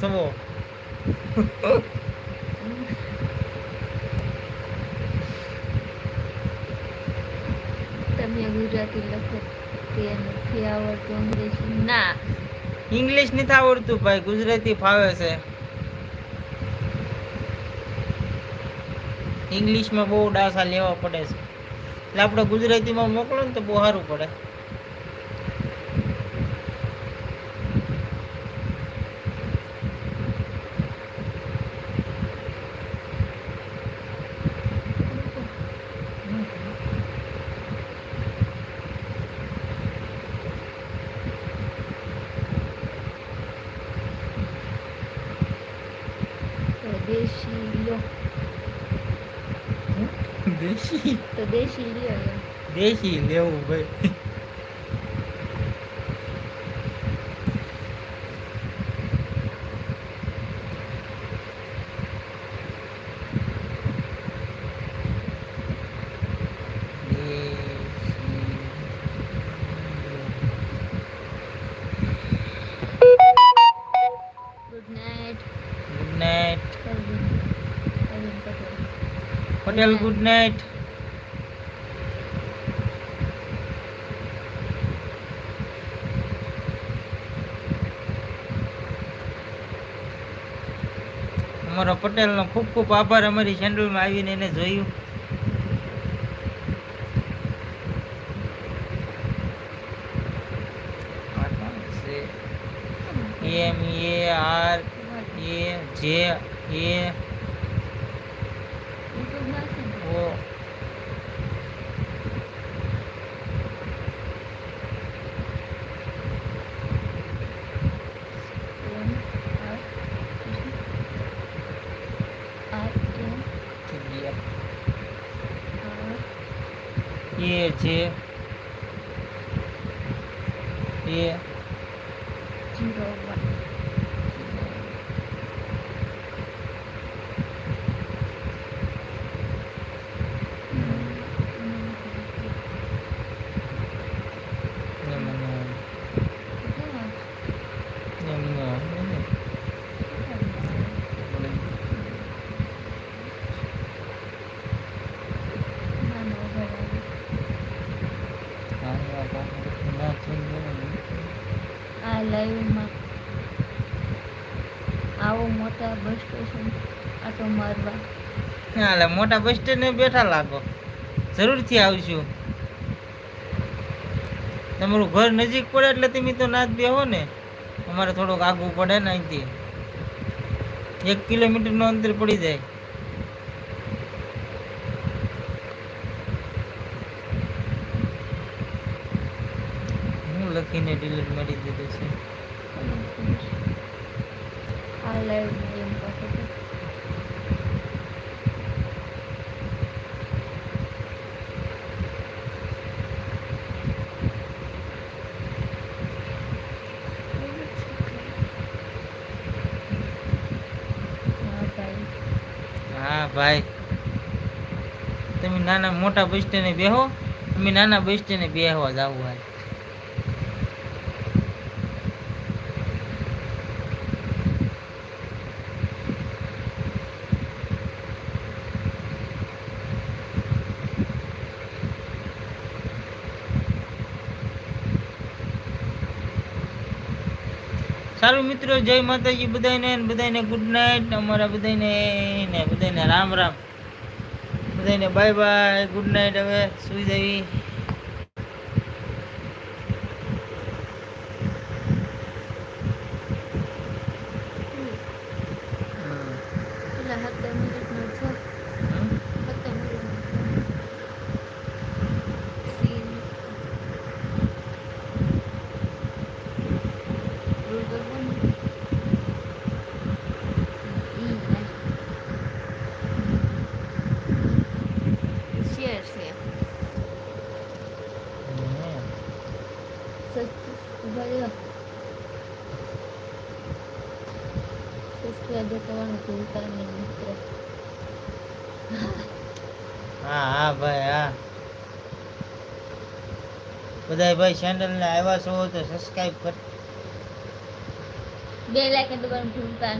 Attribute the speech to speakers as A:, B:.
A: સમો
B: તમે ગુજરાતી લખો તે નથી આવડતું અંગ્રેજી ના
A: ઇંગ્લિશ નથી આવડતું ભાઈ, ગુજરાતી ફાવે છે. ઇંગ્લિશમાં બહુ ડાસા લેવા પડે છે, એટલે આપણે ગુજરાતીમાં મોકલો ને તો બહુ સારું પડે.
B: દેશી લ્યો
A: દેશી
B: તો દેશી લ્યો એમ.
A: દેશી લેવું ભાઈ.
B: Good night
A: good night
B: Patel.
A: Patel, good night. અમારો પટેલનો ખૂબ ખૂબ આભાર, અમારી ચેનલમાં આવીને એને જોયું. MEARAJ O AJ
B: આ લાઈવમાં આવો મોટા બસ સ્ટેશન આટો મારવા.
A: હાલે મોટા બસ સ્ટેન્ડ બેઠા લાગો, જરૂરથી આવશું. તમારું ઘર નજીક પડે એટલે તમે તો ના જ બેહો ને, અમારે થોડુંક આગું પડે ને, અહીંથી 1 કિલોમીટરનું અંતર પડી જાય. હું લખીને ડિલીટ મારી દીધું છે.
B: આ લાઈવમાં એમ કહો છો.
A: હા ભાઈ, તમે નાના મોટા બસ સ્ટેન્ડે બેહો, અમે નાના બસ સ્ટેન્ડે બેહવા જવું હોય. સારું મિત્રો, જય માતાજી બધાને, બધાને ગુડ નાઇટ. અમારા બધાને રામ રામ, બધાને બાય બાય, ગુડ નાઇટ. હવે સુઈ જવી.
B: સબસ્ક્રાઇબ કરવાનું ભૂલતા નહીં મિત્ર.
A: હા હા ભાઈ, હા બધા ભાઈ ચેનલને આવ્યા છો તો સબસ્ક્રાઇબ કર.
B: બે લાઈક દબાવવાનું ભૂલતા